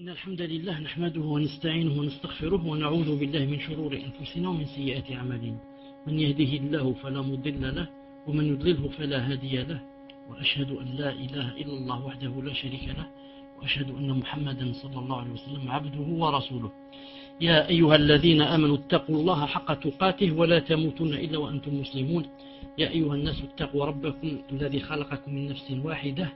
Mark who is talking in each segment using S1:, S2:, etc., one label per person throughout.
S1: إن الحمد لله نحمده ونستعينه ونستغفره ونعوذ بالله من شرور أنفسنا ومن سيئات أعمالنا من يهده الله فلا مضل له ومن يضلله فلا هادي له وأشهد أن لا إله إلا الله وحده لا شريك له وأشهد أن محمدا صلى الله عليه وسلم عبده ورسوله يا أيها الذين آمنوا اتقوا الله حق تقاته ولا تموتن إلا وأنتم مسلمون يا أيها الناس اتقوا ربكم الذي خلقكم من نفس واحدة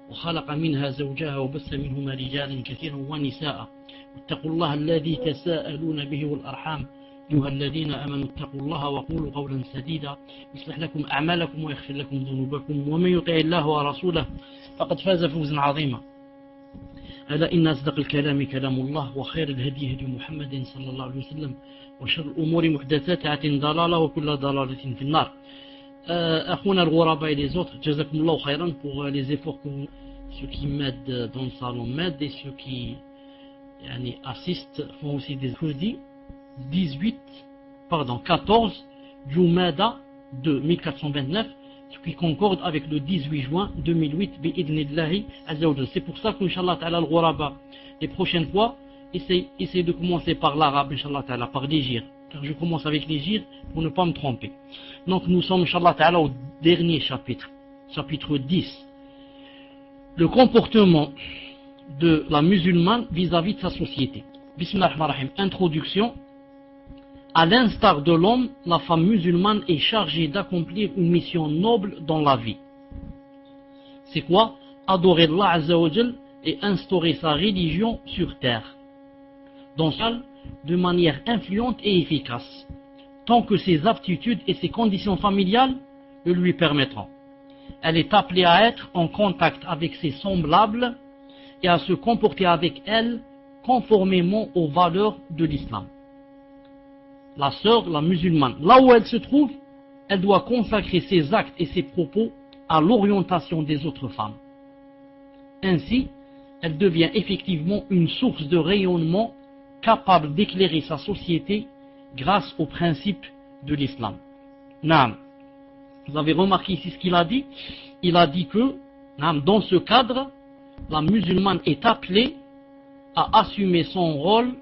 S1: وخلق منها زوجها وبث منهما رجالا كثيرا ونساء واتقوا الله الذي تساءلون به والأرحام أيها الذين آمنوا اتقوا الله وقولوا قولا سديدا يصلح لكم أعمالكم ويغفر لكم ذنوبكم ومن يطع الله ورسوله فقد فاز فوزا عظيما ألا إن أصدق الكلام كلام الله وخير الهدي هدي محمد صلى الله عليه وسلم وشر الأمور محدثاتها ضلالة وكل ضلالة في النار. أخونا الغرباء et les autres, jazakumullahu khayran pour les efforts que ceux qui m'aident dans le salon m'aident et ceux qui assistent font aussi des jeudis 14 Jumada de 1429, ce qui concorde avec le 18 juin 2008 bi'idnillahi azza wa jalla. C'est pour ça qu'Inch'Allah ta'ala le ghuraba les prochaines fois essaye de commencer par l'arabe, Inch'Allah ta'ala, par les gires, car je commence avec les gires pour ne pas me tromper. Donc nous sommes Inch'Allah ta'ala au dernier chapitre, chapitre 10, le comportement de la musulmane vis-à-vis de sa société. Bismillahirrahmanirrahim. Introduction. À l'instar de l'homme, la femme musulmane est chargée d'accomplir une mission noble dans la vie. C'est quoi? Adorer Allah Azza wa Jal et instaurer sa religion sur terre, dans ça, de manière influente et efficace, tant que ses aptitudes et ses conditions familiales le lui permettront. Elle est appelée à être en contact avec ses semblables et à se comporter avec elles conformément aux valeurs de l'islam. La sœur, la musulmane, là où elle se trouve, elle doit consacrer ses actes et ses propos à l'orientation des autres femmes. Ainsi, elle devient effectivement une source de rayonnement capable d'éclairer sa société grâce aux principes de l'islam. Naam. Vous avez remarqué ici ce qu'il a dit? Il a dit que, dans ce cadre, la musulmane est appelée à assumer son rôle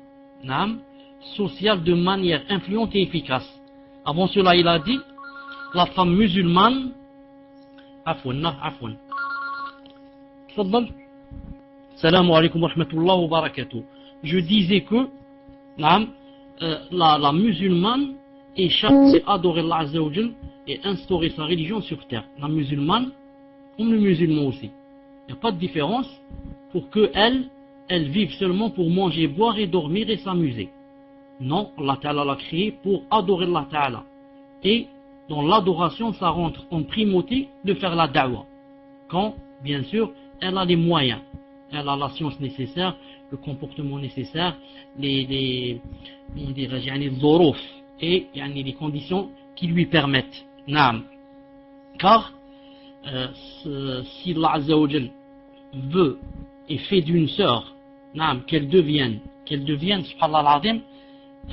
S1: social de manière influente et efficace. Avant cela, il a dit, la femme musulmane, Salam alaikum wa rahmatullah wa barakatuh. Je disais que la musulmane est chargée d'adorer Allah Azza wa Jal et instaurer sa religion sur terre. La musulmane, comme le musulman aussi. Il n'y a pas de différence pour qu'elle vive seulement pour manger, boire et dormir et s'amuser. Non, Allah Ta'ala l'a créé pour adorer Allah Ta'ala. Et dans l'adoration, ça rentre en primauté de faire la da'wa. Quand, bien sûr, elle a les moyens. Elle a la science nécessaire, le comportement nécessaire, les zorouf et les conditions qui lui permettent. Naam. Car si Allah Azza wa Jal veut et fait d'une sœur qu'elle devienne subhanallah al-azim,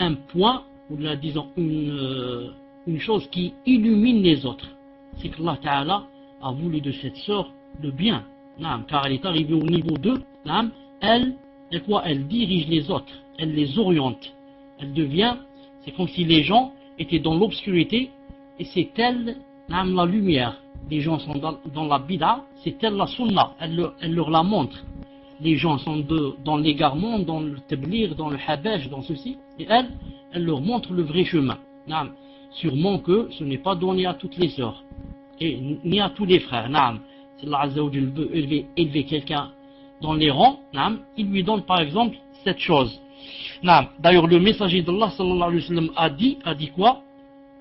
S1: un point, ou disons une chose qui illumine les autres, c'est que Allah Ta'ala a voulu de cette sœur le bien, car elle est arrivée au niveau 2, elle dirige les autres, elle les oriente, elle devient, c'est comme si les gens étaient dans l'obscurité et c'est elle la lumière. Les gens sont dans la bid'a, c'est elle la sunna, elle leur la montre. Les gens sont dans l'égarement, dans le tablir, dans le habège, dans ceci, et elle leur montre le vrai chemin. Sûrement que ce n'est pas donné à toutes les sœurs, et ni à tous les frères. Si Allah Azza wa Jal veut élever quelqu'un dans les rangs, il lui donne par exemple cette chose. D'ailleurs, le messager d'Allah sallallahu alayhi wa sallam a dit quoi?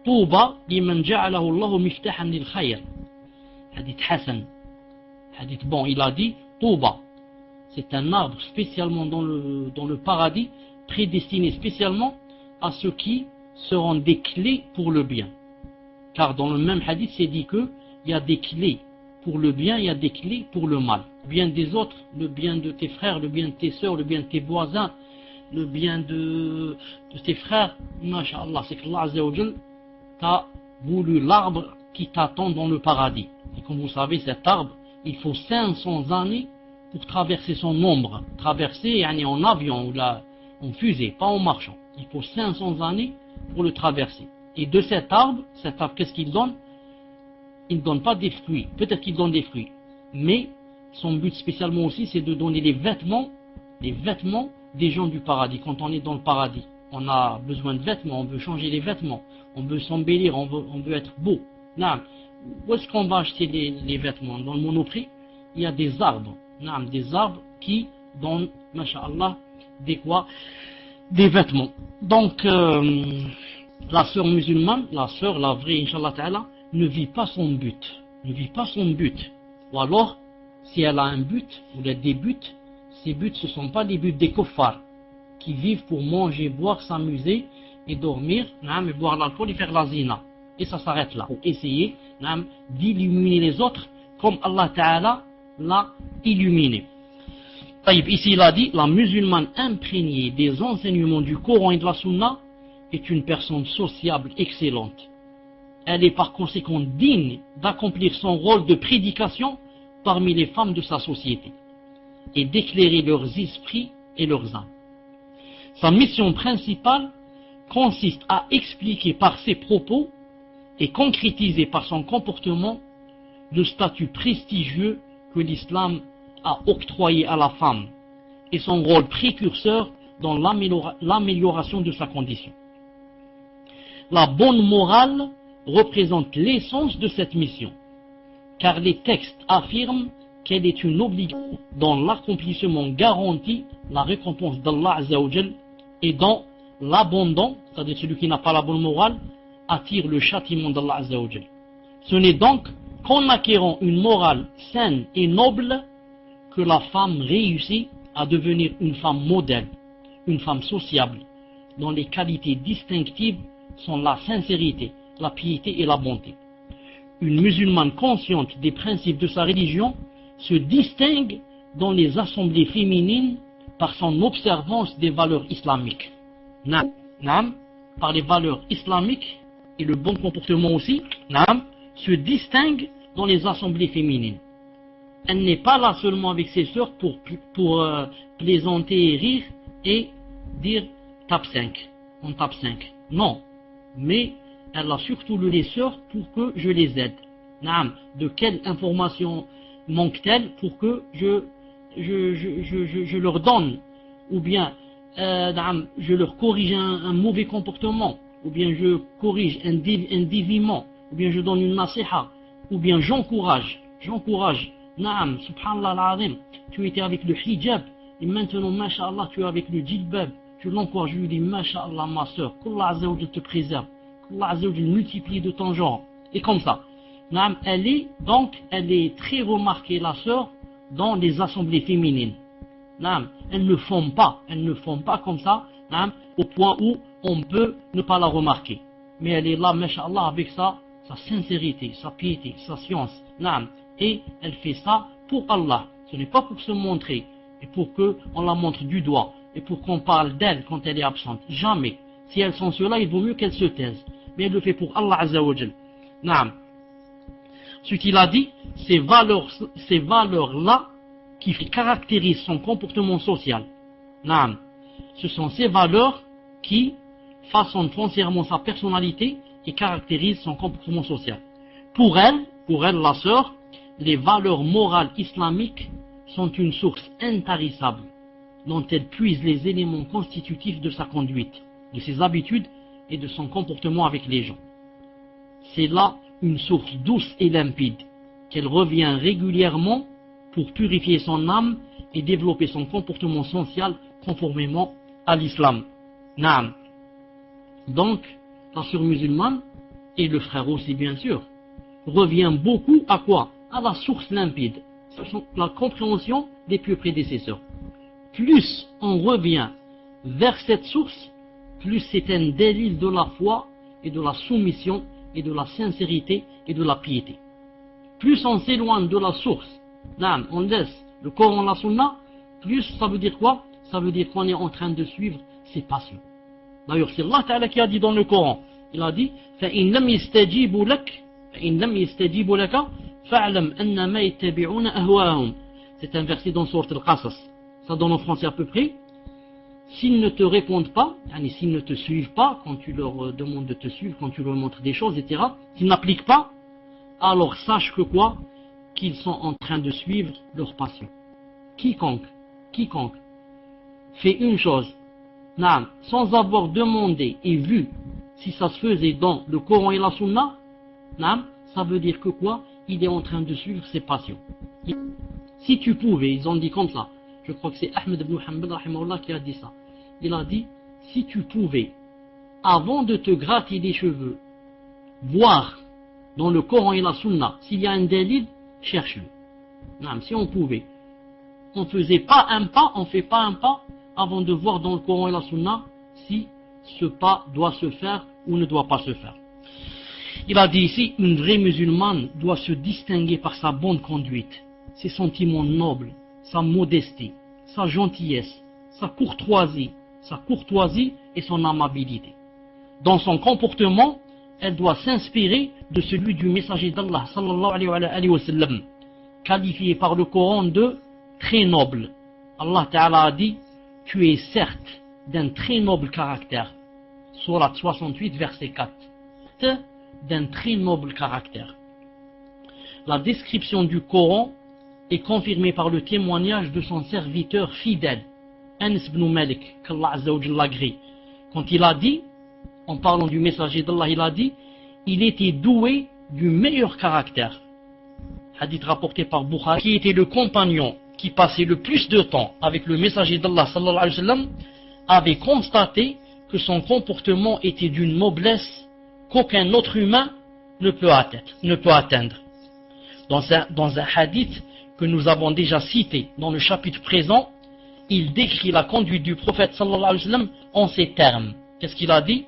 S1: Touba liman ja'alahu Allahu miftahan lil khayr. Hadith Hassan. Hadith bon, il a dit Touba. C'est un arbre spécialement dans le paradis, prédestiné spécialement à ceux qui seront des clés pour le bien. Car dans le même hadith, c'est dit qu'il y a des clés pour le bien, il y a des clés pour le mal. Le bien des autres, le bien de tes frères, le bien de tes sœurs, le bien de tes voisins, le bien de tes frères. Masha'Allah, c'est que Allah Azza wa Jal t'a voulu l'arbre qui t'attend dans le paradis. Et comme vous savez, cet arbre, il faut 500 années pour traverser son ombre, traverser en avion ou en fusée, pas en marchant. Il faut 500 années pour le traverser. Et de cet arbre, qu'est-ce qu'il donne? Il ne donne pas des fruits. Peut-être qu'il donne des fruits. Mais son but spécialement aussi, c'est de donner les vêtements des gens du paradis. Quand on est dans le paradis, on a besoin de vêtements, on veut changer les vêtements, on veut s'embellir, on veut être beau. Là, où est-ce qu'on va acheter les vêtements? Dans le Monoprix, il y a des arbres. Des arbres qui donnent, masha'Allah, des vêtements. Donc, la sœur musulmane, la vraie, Inch'Allah Ta'ala, ne vit pas son but. Ou alors, si elle a un but, ou elle a des buts, ces buts, ce ne sont pas les buts des kuffars, qui vivent pour manger, boire, s'amuser, et dormir, et boire l'alcool et faire la zina. Et ça s'arrête là. Pour essayer d'illuminer les autres, comme Allah Ta'ala l'a illuminé. Ici il a dit, la musulmane imprégnée des enseignements du Coran et de la Sunna est une personne sociable excellente. Elle est par conséquent digne d'accomplir son rôle de prédication parmi les femmes de sa société et d'éclairer leurs esprits et leurs âmes. Sa mission principale consiste à expliquer par ses propos et concrétiser par son comportement le statut prestigieux que l'islam a octroyé à la femme et son rôle précurseur dans l'amélioration de sa condition. La bonne morale représente l'essence de cette mission, car les textes affirment qu'elle est une obligation dont l'accomplissement garantit la récompense d'Allah Azza wa Jal et dont l'abandon, c'est-à-dire celui qui n'a pas la bonne morale, attire le châtiment d'Allah Azza wa Jal. Ce n'est donc qu'en acquérant une morale saine et noble que la femme réussit à devenir une femme modèle, une femme sociable, dont les qualités distinctives sont la sincérité, la piété et la bonté. Une musulmane consciente des principes de sa religion se distingue dans les assemblées féminines par son observance des valeurs islamiques. Par les valeurs islamiques et le bon comportement aussi, se distingue dans les assemblées féminines. Elle n'est pas là seulement avec ses sœurs pour plaisanter et rire et dire tape 5, on tape 5. Non, mais elle a surtout les sœurs pour que je les aide. De quelle information manque-t-elle pour que je leur donne, ou bien je leur corrige un mauvais comportement, ou bien je corrige un déviement, ou bien je donne une nasiha, ou bien j'encourage. Subhanallah al-Azim, tu étais avec le hijab, et maintenant, masha'Allah, tu es avec le jilbab. Je l'encourage, je lui dis, masha'Allah, ma soeur, qu'Allah Azza wa Jal te préserve, qu'Allah Azza wa Jal multiplie de ton genre. Et comme ça. Elle est très remarquée, la sœur, dans les assemblées féminines. Elle ne forme pas comme ça, au point où on peut ne pas la remarquer. Mais elle est là, masha'Allah, avec sa sincérité, sa piété, sa science. Et elle fait ça pour Allah. Ce n'est pas pour se montrer et pour qu'on la montre du doigt et pour qu'on parle d'elle quand elle est absente. Jamais. Si elles sont cela, il vaut mieux qu'elles se taisent. Mais elle le fait pour Allah Azza wa Jal. Ce qu'il a dit, ces valeurs-là qui caractérisent son comportement social. Ce sont ces valeurs qui façonnent foncièrement sa personnalité et caractérisent son comportement social. Pour elle, la sœur, les valeurs morales islamiques sont une source intarissable dont elle puise les éléments constitutifs de sa conduite, de ses habitudes et de son comportement avec les gens. C'est là une source douce et limpide qu'elle revient régulièrement pour purifier son âme et développer son comportement social conformément à l'islam. Donc, la sœur musulmane, et le frère aussi bien sûr, revient beaucoup à quoi? À la source limpide, la compréhension des pieux prédécesseurs. Plus on revient vers cette source, plus c'est un délit de la foi et de la soumission et de la sincérité et de la piété. Plus on s'éloigne de la source, on laisse le Coran, la Sunna, plus ça veut dire quoi? Ça veut dire qu'on est en train de suivre ses passions. D'ailleurs, c'est Allah Ta'ala qui a dit dans le Coran, il a dit فَإِنْ لَمْ يَسْتَجِيبُوا لَكَ فَاعْلَمْ أَنَّمَا يَتَّبِعُونَ أَهْوَاهُمْ. C'est un verset dans Sourate Al-Qasas. Ça donne en français à peu près. S'ils ne te répondent pas, s'ils ne te suivent pas, quand tu leur demandes de te suivre, quand tu leur montres des choses, etc., s'ils n'appliquent pas, alors sache que quoi? Qu'ils sont en train de suivre leur passion. Quiconque fait une chose, sans avoir demandé et vu si ça se faisait dans le Coran et la Sunna, ça veut dire que quoi? Il est en train de suivre ses passions. Si tu pouvais, ils ont dit comme ça, je crois que c'est Ahmed ibn Hanbal rahimahullah qui a dit ça. Il a dit, si tu pouvais, avant de te gratter les cheveux, voir dans le Coran et la Sunna s'il y a un dalil, cherche-le. Si on pouvait, on faisait pas un pas, on fait pas un pas avant de voir dans le Coran et la Sunna si ce pas doit se faire ou ne doit pas se faire. Il a dit ici, une vraie musulmane doit se distinguer par sa bonne conduite, ses sentiments nobles, sa modestie, sa gentillesse, sa courtoisie et son amabilité. Dans son comportement, elle doit s'inspirer de celui du messager d'Allah sallallahu alayhi wa sallam, qualifié par le Coran de très noble. Allah Ta'ala a dit, tu es certes d'un très noble caractère. Sourate 68 verset 4. D'un très noble caractère. La description du Coran est confirmée par le témoignage de son serviteur fidèle, Anas ibn Malik, qu'Allah Azza wa Jalla agrée. Quand il a dit, en parlant du messager d'Allah, il a dit, il était doué du meilleur caractère. Hadith rapporté par Bukhari, qui était le compagnon qui passait le plus de temps avec le messager d'Allah sallallahu alayhi wa sallam, avait constaté que son comportement était d'une noblesse qu'aucun autre humain ne peut atteindre. Dans un hadith que nous avons déjà cité dans le chapitre présent, il décrit la conduite du prophète sallallahu alayhi wa sallam en ces termes. Qu'est-ce qu'il a dit?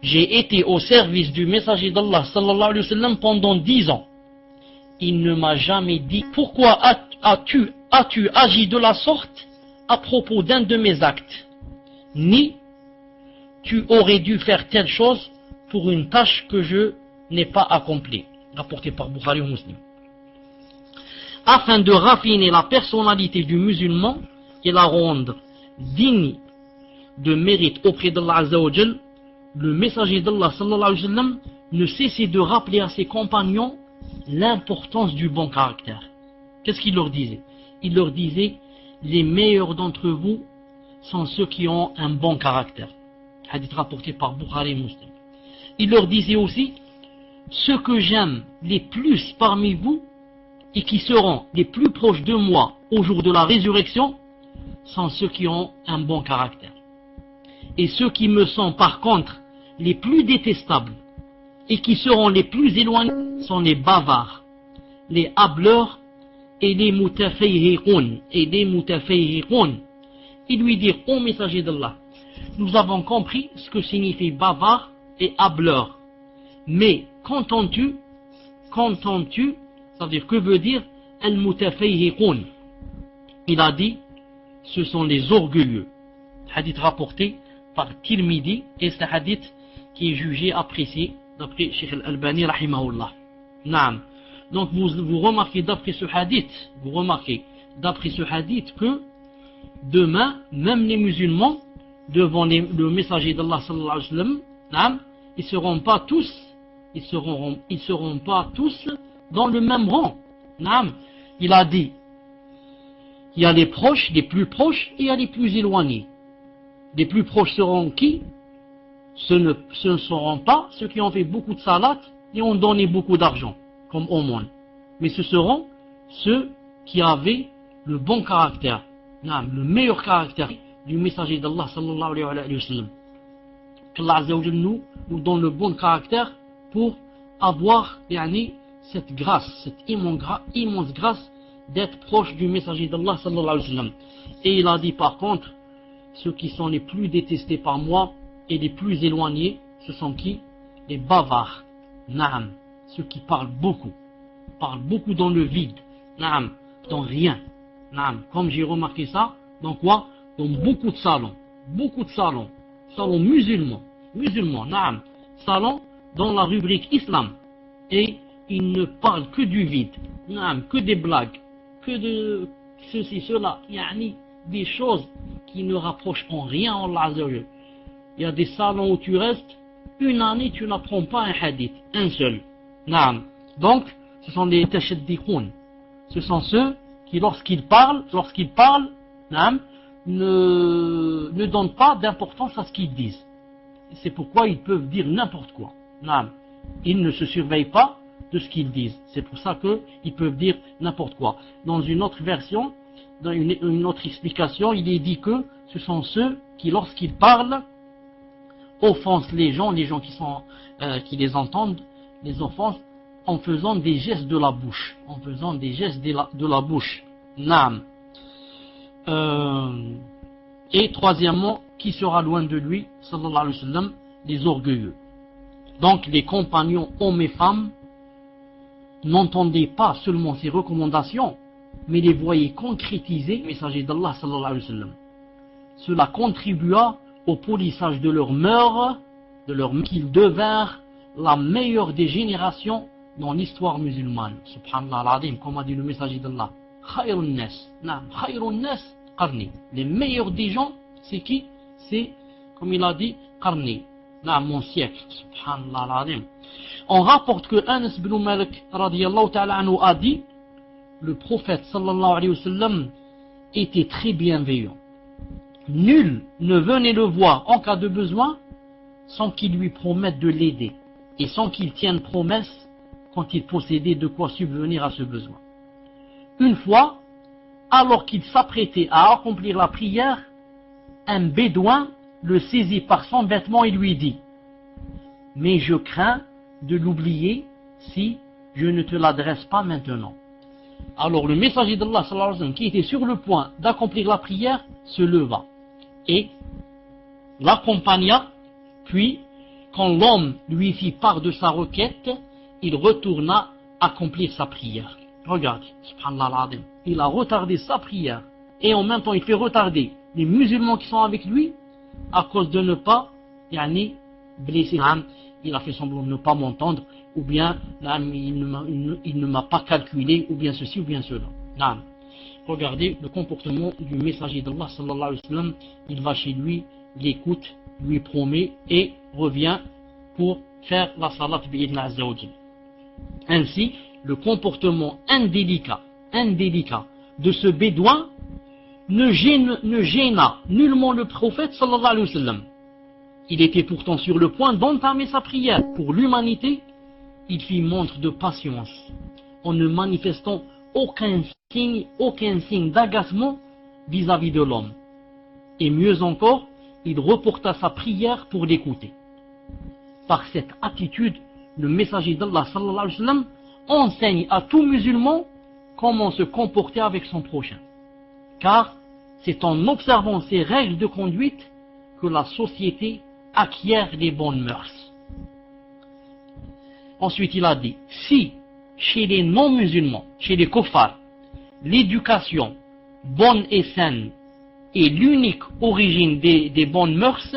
S1: J'ai été au service du messager d'Allah sallallahu alayhi wa sallam pendant 10 ans. Il ne m'a jamais dit pourquoi as-tu agi de la sorte à propos d'un de mes actes, ni tu aurais dû faire telle chose pour une tâche que je n'ai pas accomplie. Rapporté par Bukhari ou Muslim. Afin de raffiner la personnalité du musulman et la rendre digne de mérite auprès d'Allah Azza wa Jal, le messager d'Allah sallallahu alayhi wa sallam ne cessait de rappeler à ses compagnons l'importance du bon caractère. Qu'est-ce qu'il leur disait? Il leur disait, les meilleurs d'entre vous sont ceux qui ont un bon caractère. Hadith rapporté par Bukhari et Muslim. Il leur disait aussi, ceux que j'aime les plus parmi vous et qui seront les plus proches de moi au jour de la résurrection sont ceux qui ont un bon caractère. Et ceux qui me sont par contre les plus détestables et qui seront les plus éloignés sont les bavards, les hableurs et les mutafayhiqoun. Il lui dit, ô messager d'Allah, nous avons compris ce que signifie bavard et hableur. Mais qu'entends-tu, c'est-à-dire que veut dire al-mutafayhiqoun? Il a dit, ce sont les orgueilleux. Hadith rapporté par Tirmidhi, et c'est un hadith qui est jugé apprécié d'après Cheikh Al-Albani rahimahullah. Naam. Donc vous remarquez d'après ce hadith, que demain, même les musulmans, devant le messager d'Allah sallallahu alayhi wa sallam, naam, ils seront pas tous dans le même rang. Naam. Il a dit, il y a les proches, les plus proches, et il y a les plus éloignés. Les plus proches seront qui? Ce ne seront pas ceux qui ont fait beaucoup de salat et ont donné beaucoup d'argent, comme aumône. Mais ce seront ceux qui avaient le bon caractère, le meilleur caractère du messager d'Allah sallallahu alayhi wa sallam. Qu'Allah Azza wa Jalla nous donne le bon caractère pour avoir cette grâce, cette immense grâce d'être proche du messager d'Allah sallallahu alayhi wa sallam. Et il a dit par contre, ceux qui sont les plus détestés par moi et les plus éloignés, ce sont qui? Les bavards. Naam. Ceux qui parlent beaucoup dans le vide. Naam. Dans rien. Naam. Comme j'ai remarqué ça, dans quoi? Dans beaucoup de salons. Salons musulmans. Naam. Salons dans la rubrique islam. Et ils ne parlent que du vide. Naam. Que des blagues. Que ceci, cela, yani des choses qui ne rapprochent en rien Allah Azza wa Jal. Il y a des salons où tu restes, une année tu n'apprends pas un hadith, un seul. Naam. Donc, ce sont des tashaddiqoun. Ce sont ceux qui, lorsqu'ils parlent, naam, ne donnent pas d'importance à ce qu'ils disent. C'est pourquoi ils peuvent dire n'importe quoi. Naam. Ils ne se surveillent pas de ce qu'ils disent. C'est pour ça qu'ils peuvent dire n'importe quoi. Dans une autre version, dans une autre explication, il est dit que ce sont ceux qui, lorsqu'ils parlent, offensent les gens qui les entendent, les offensent en faisant des gestes de la bouche. De la bouche. Naam. Et troisièmement, qui sera loin de lui, sallallahu alayhi wa sallam, les orgueilleux. Donc les compagnons hommes et femmes n'entendaient pas seulement ces recommandations, mais les voyaient concrétiser le messager d'Allah sallallahu alayhi wa sallam. Cela contribua au polissage de leurs mœurs, qu'ils devinrent la meilleure des générations dans l'histoire musulmane. Subhanallah al-Azim, comme a dit le messager d'Allah. Khayrun nas, naam, khayrun nas qarni. Les meilleurs des gens, c'est qui? C'est, comme il a dit, qarni. Naam, mon siècle. Subhanallah al-Azim. On rapporte que Anas ibn Malik radiyallahu ta'ala anhu a dit, le prophète sallallahu alayhi wa sallam était très bienveillant. Nul ne venait le voir en cas de besoin sans qu'il lui promette de l'aider et sans qu'il tienne promesse quand il possédait de quoi subvenir à ce besoin. Une fois, alors qu'il s'apprêtait à accomplir la prière, un bédouin le saisit par son vêtement et lui dit « Mais je crains de l'oublier si je ne te l'adresse pas maintenant. » Alors le messager d'Allah sallallahu alayhi wa sallam, qui était sur le point d'accomplir la prière, se leva et l'accompagna, puis quand l'homme lui fit part de sa requête, il retourna accomplir sa prière. Regarde, subhanallah al-azim, il a retardé sa prière et en même temps il fait retarder les musulmans qui sont avec lui à cause de ne pas blesser. Il a fait semblant de ne pas m'entendre, ou bien il ne m'a pas calculé, ou bien ceci ou bien cela. Regardez le comportement du messager d'Allah sallallahu alayhi wa sallam. Il va chez lui, l'écoute, lui promet et revient pour faire la salat bi'idna azza wa jal. Ainsi, le comportement indélicat de ce bédouin ne gêna nullement le prophète sallallahu alayhi wa sallam. Il était pourtant sur le point d'entamer sa prière. Pour l'humanité, il fit montre de patience en ne manifestant aucun signe d'agacement vis-à-vis de l'homme. Et mieux encore, il reporta sa prière pour l'écouter. Par cette attitude, le messager d'Allah sallallahu alayhi wa sallam enseigne à tout musulman comment se comporter avec son prochain. Car c'est en observant ces règles de conduite que la société acquiert les bonnes mœurs. Ensuite, il a dit, si chez les non-musulmans, chez les kuffars, l'éducation bonne et saine est l'unique origine des bonnes mœurs,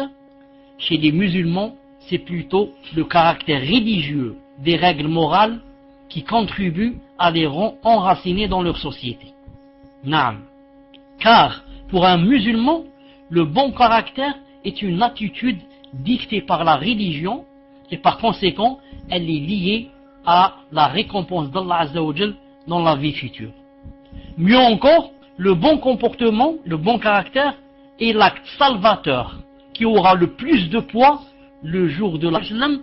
S1: chez les musulmans, c'est plutôt le caractère religieux des règles morales qui contribuent à les enraciner dans leur société. Naam. Car pour un musulman, le bon caractère est une attitude dictée par la religion et par conséquent, elle est liée à la récompense d'Allah Azza wa Jal dans la vie future. Mieux encore, le bon comportement, le bon caractère est l'acte salvateur qui aura le plus de poids le jour de l'Islam,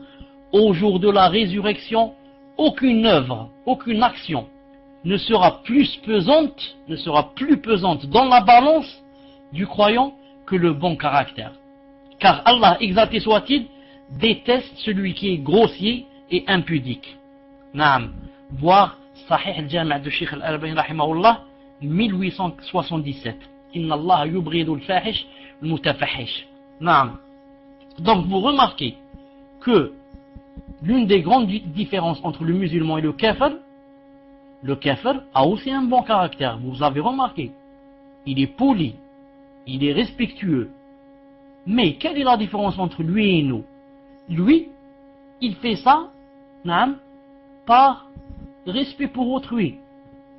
S1: au jour de la résurrection. Aucune œuvre, aucune action ne sera plus pesante dans la balance du croyant que le bon caractère. Car Allah, exalté soit-il, déteste celui qui est grossier et impudique. Naam. Voir Sahih al-Jami' de Sheikh al-Albani rahimahullah 1877. Inna Allah yubridu al-fahish al-mutafahish. Naam. Donc vous remarquez que l'une des grandes différences entre le musulman et le kafir a aussi un bon caractère. Vous avez remarqué. Il est poli, il est respectueux. Mais quelle est la différence entre lui et nous? Lui, il fait ça, naam, par respect pour autrui.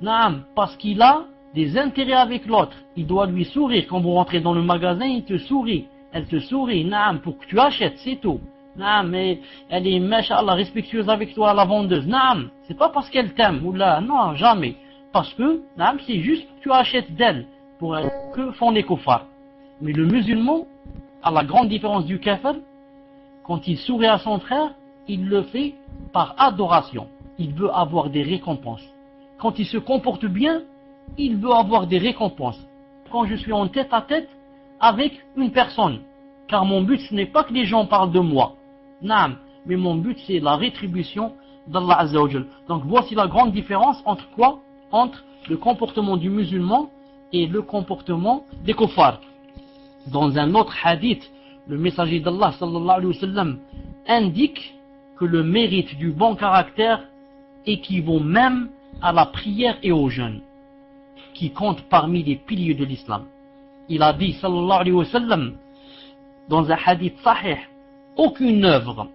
S1: Naam, parce qu'il a des intérêts avec l'autre, il doit lui sourire. Quand vous rentrez dans le magasin, il te sourit, elle te sourit, naam, pour que tu achètes, c'est tout. Naam, mais elle est, machallah, respectueuse avec toi, la vendeuse. Naam, c'est pas parce qu'elle t'aime, ou là, non, jamais. Parce que, naam, c'est juste que tu achètes d'elle, pour que font les kuffars. Mais le musulman, à la grande différence du kafir, quand il sourit à son frère, il le fait par adoration. Il veut avoir des récompenses. Quand il se comporte bien, il veut avoir des récompenses. Quand je suis en tête à tête avec une personne, car mon but ce n'est pas que les gens parlent de moi, naam, mais mon but c'est la rétribution d'Allah Azza wa Jal. Donc voici la grande différence entre quoi? Entre le comportement du musulman et le comportement des kuffars. Dans un autre hadith, le messager d'Allah sallallahu alayhi wa sallam indique que le mérite du bon caractère équivaut même à la prière et au jeûne, qui comptent parmi les piliers de l'islam. Il a dit sallallahu alayhi wa sallam dans un hadith sahih, aucune œuvre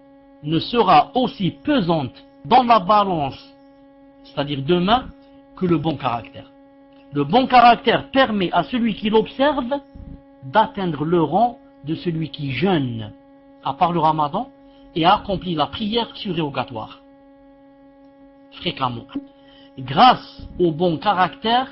S1: ne sera aussi pesante dans la balance, c'est-à-dire demain, que le bon caractère. Le bon caractère permet à celui qui l'observe d'atteindre le rang de celui qui jeûne, à part le ramadan, et accomplit la prière surrogatoire, fréquemment. Grâce au bon caractère,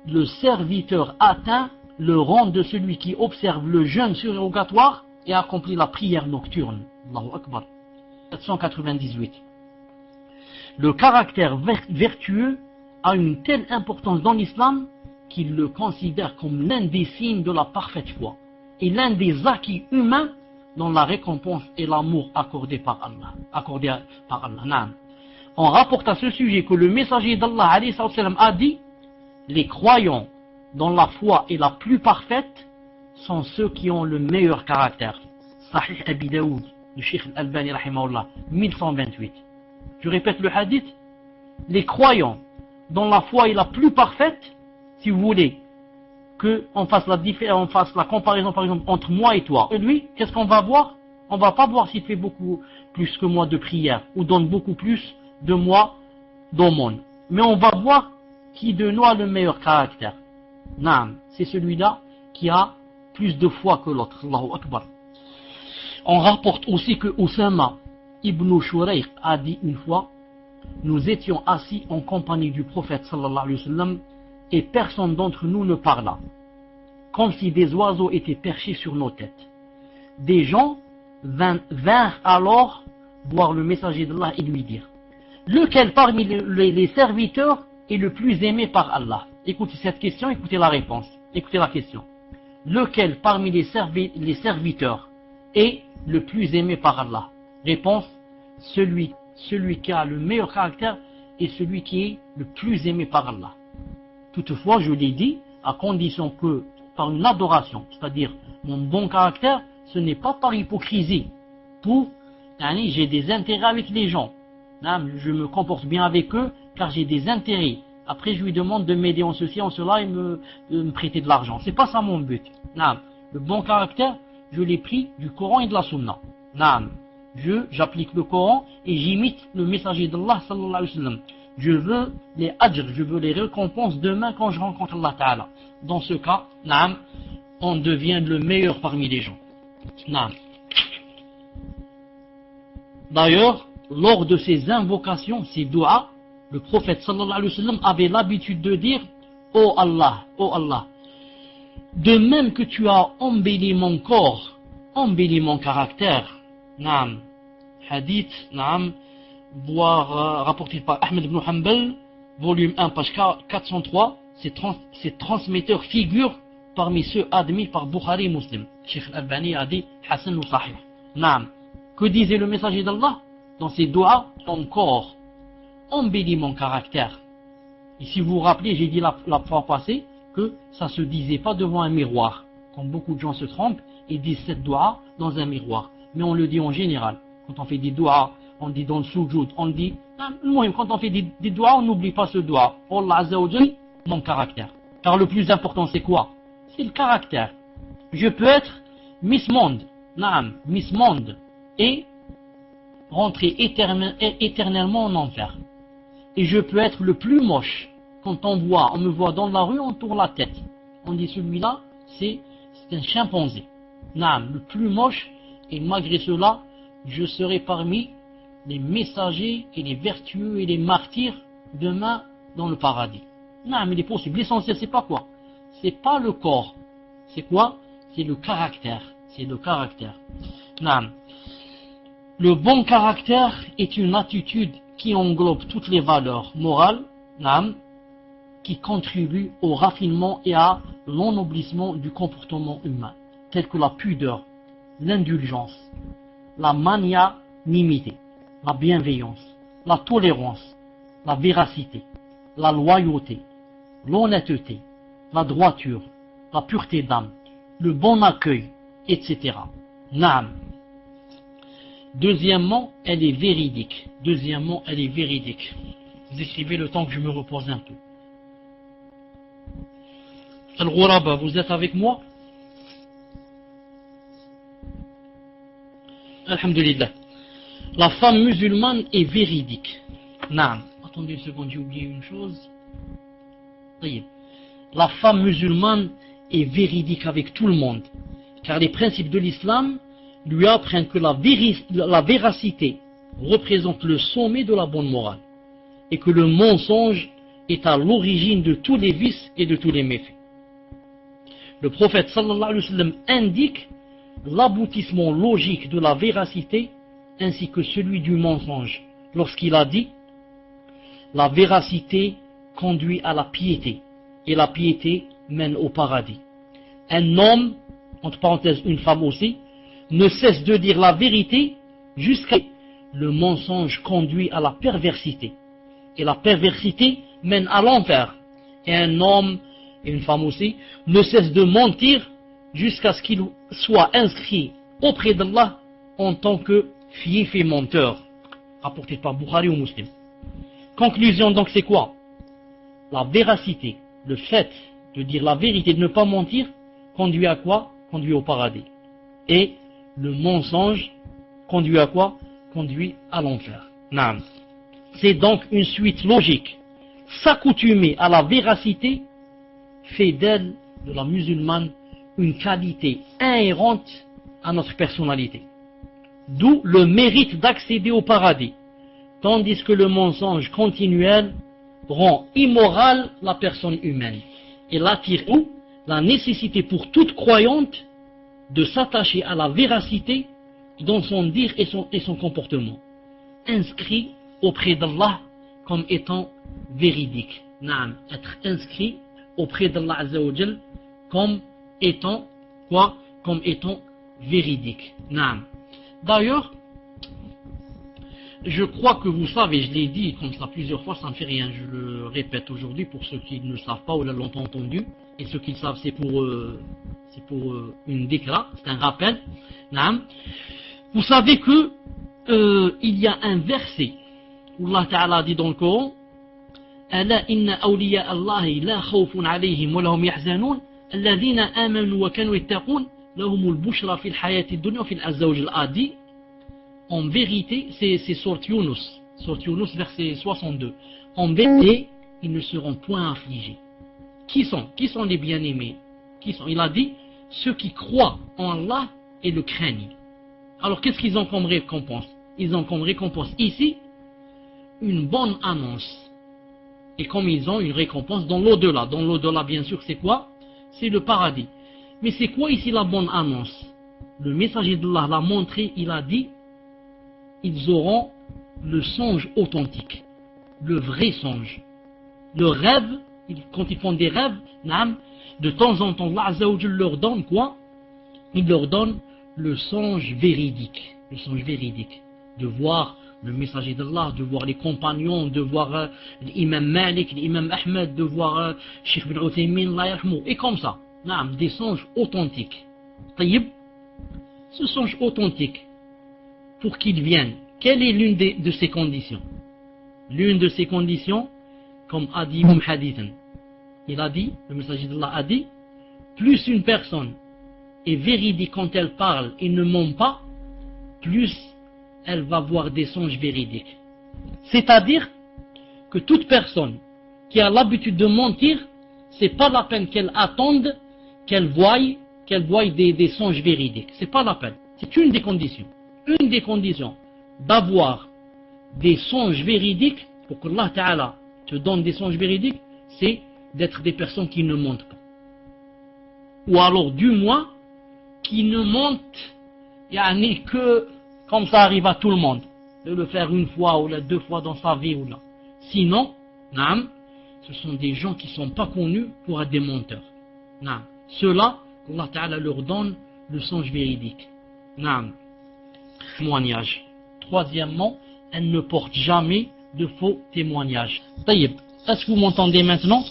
S1: le serviteur atteint le rang de celui qui observe le jeûne surrogatoire et accomplit la prière nocturne. Allahu Akbar. 798. Le caractère vertueux a une telle importance dans l'islam qu'il le considère comme l'un des signes de la parfaite foi et l'un des acquis humains dans la récompense et l'amour accordé par Allah. On rapporte à ce sujet que le messager d'Allah a dit: les croyants dont la foi est la plus parfaite sont ceux qui ont le meilleur caractère. Sahih Abi Daoud, du Cheikh Al-Albani rahimahullah, 1128. Je répète le hadith: les croyants dont la foi est la plus parfaite, si vous voulez qu'on fasse la comparaison par exemple entre moi et toi et lui, qu'est-ce qu'on va voir? On va pas voir s'il fait beaucoup plus que moi de prière ou donne beaucoup plus de moi d'aumône, mais on va voir qui de nous a le meilleur caractère. Naam, c'est celui-là qui a plus de foi que l'autre. Allahu Akbar. On rapporte aussi que Oussama ibn Shurayq a dit une fois: nous étions assis en compagnie du prophète sallallahu alayhi wa sallam et personne d'entre nous ne parla, comme si des oiseaux étaient perchés sur nos têtes. Des gens vinrent alors voir le messager d'Allah et lui dire: lequel parmi les serviteurs est le plus aimé par Allah? Écoutez cette question, écoutez la réponse. Écoutez la question. Lequel parmi les serviteurs est le plus aimé par Allah? Réponse: celui qui a le meilleur caractère et celui qui est le plus aimé par Allah. Toutefois, je l'ai dit, à condition que par une adoration, c'est-à-dire mon bon caractère, ce n'est pas par hypocrisie. J'ai des intérêts avec les gens. Je me comporte bien avec eux car j'ai des intérêts. Après, je lui demande de m'aider en ceci, en cela et de me prêter de l'argent. C'est pas ça mon but. Le bon caractère, je l'ai pris du Coran et de la Sunna. J'applique le Coran et j'imite le messager d'Allah sallallahu alayhi wa sallam. Je veux les ajr, je veux les récompenses demain quand je rencontre Allah Ta'ala. Dans ce cas, on devient le meilleur parmi les gens. D'ailleurs, lors de ces invocations, ces du'as, le prophète sallallahu alayhi wa sallam avait l'habitude de dire: oh Allah, de même que tu as embelli mon corps, embelli mon caractère. Hadith, rapporté par Ahmed ibn Hanbal, volume 1, page 403, ces transmetteurs figurent parmi ceux admis par Bukhari et Muslim. Cheikh Al-Albani a dit Hassan ou Sahih. Que disait le messager d'Allah dans ses doigts? Ton corps embellit mon caractère. Et si vous vous rappelez, j'ai dit la fois passée que ça ne se disait pas devant un miroir. Quand beaucoup de gens se trompent, ils disent cette doua dans un miroir. Mais on le dit en général. Quand on fait des doigts, on dit dans le sujoud, on dit, quand on fait des doigts, on n'oublie pas ce doigt. Allah Azza wa Jal, mon caractère. Car le plus important, c'est quoi? C'est le caractère. Je peux être Miss Monde, Miss Monde, et rentrer éternellement en enfer. Et je peux être le plus moche, quand on me voit dans la rue, on tourne la tête. On dit celui-là, c'est un chimpanzé. Naam, le plus moche, et malgré cela, je serai parmi les messagers et les vertueux et les martyrs demain dans le paradis. Naam, il est possible. L'essentiel, c'est pas quoi? C'est pas le corps. C'est quoi? C'est le caractère. C'est le caractère. Naam. Le bon caractère est une attitude qui englobe toutes les valeurs morales, naam, qui contribuent au raffinement et à l'ennoblissement du comportement humain, tels que la pudeur, l'indulgence, la magnanimité, la bienveillance, la tolérance, la véracité, la loyauté, l'honnêteté, la droiture, la pureté d'âme, le bon accueil, etc. Naam. Deuxièmement, elle est véridique. Deuxièmement, elle est véridique. Vous écrivez le temps que je me repose un peu. Al-Ghuraba, vous êtes avec moi? Alhamdulillah. La femme musulmane est véridique. Naam. Attendez une seconde, j'ai oublié une chose. La femme musulmane est véridique avec tout le monde. Car les principes de l'islam lui apprennent que la véracité représente le sommet de la bonne morale et que le mensonge est à l'origine de tous les vices et de tous les méfaits. Le prophète sallallahu alayhi wa sallam indique l'aboutissement logique de la véracité ainsi que celui du mensonge lorsqu'il a dit: la véracité conduit à la piété et la piété mène au paradis. Un homme, entre parenthèses une femme aussi, ne cesse de dire la vérité jusqu'à le mensonge conduit à la perversité. Et la perversité mène à l'enfer. Et un homme et une femme aussi ne cessent de mentir jusqu'à ce qu'il soit inscrit auprès d'Allah en tant que fief et menteur. Rapporté par Bukhari ou Muslim. Conclusion donc c'est quoi? La véracité, le fait de dire la vérité, de ne pas mentir, conduit à quoi? Conduit au paradis. Et le mensonge conduit à quoi? Conduit à l'enfer. Naam. C'est donc une suite logique. S'accoutumer à la véracité fait d'elle, de la musulmane, une qualité inhérente à notre personnalité. D'où le mérite d'accéder au paradis. Tandis que le mensonge continuel rend immorale la personne humaine. Et l'attire où? La nécessité pour toute croyante de s'attacher à la véracité dans son dire et son comportement, inscrit auprès d'Allah comme étant véridique. Naam, être inscrit auprès d'Allah Azza wa Jal comme étant quoi? Comme étant véridique. Naam. D'ailleurs, je crois que vous savez, je l'ai dit comme ça plusieurs fois, ça ne fait rien, je le répète aujourd'hui pour ceux qui ne le savent pas ou l'ont entendu, et ceux qui le savent c'est pour une déclaration, c'est un rappel. Naam. Vous savez que il y a un verset où Allah Ta'ala dit dans le Coran: Ala inna awliya Allahi la khawfun alayhim wa lahum yahzanun alladhina amanu wa kanu yattaqun lahumul bushra fil hayati dunya wa fil azwaj al adi. En vérité, c'est sourate Yunus, verset 62. En vérité, ils ne seront point affligés. Qui sont les bien-aimés? Il a dit, ceux qui croient en Allah et le craignent. Alors qu'est-ce qu'ils ont comme récompense? Ils ont comme récompense ici une bonne annonce. Et comme ils ont une récompense dans l'au-delà. Dans l'au-delà, bien sûr, c'est quoi? C'est le paradis. Mais c'est quoi ici la bonne annonce? Le messager d'Allah l'a montré, il a dit: ils auront le songe authentique, le vrai songe. Le rêve, quand ils font des rêves, de temps en temps, Allah Azza wa Jalla leur donne quoi? Il leur donne le songe véridique. Le songe véridique. De voir le messager d'Allah, de voir les compagnons, de voir l'imam Malik, l'imam Ahmed, de voir Sheikh bin Uthaymin, et comme ça. Des songes authentiques. Taïb, ce songe authentique, pour qu'il vienne, quelle est l'une de ces conditions? L'une de ces conditions, comme a dit Hadithan, il a dit, le messager d'Allah a dit, plus une personne est véridique quand elle parle et ne ment pas, plus elle va voir des songes véridiques. C'est-à-dire que toute personne qui a l'habitude de mentir, c'est pas la peine qu'elle attende qu'elle voie des songes véridiques. C'est pas la peine. C'est une des conditions. Une des conditions d'avoir des songes véridiques, pour que Allah Ta'ala te donne des songes véridiques, c'est d'être des personnes qui ne mentent pas. Ou alors, du moins, qui ne mentent que comme ça arrive à tout le monde, de le faire une fois ou deux fois dans sa vie ou là. Sinon, ce sont des gens qui ne sont pas connus pour être des menteurs. Ceux-là, Allah Ta'ala leur donne le songe véridique. Témoignage. Troisièmement, elle ne porte jamais de faux témoignages. Taïb, est-ce que vous m'entendez maintenant?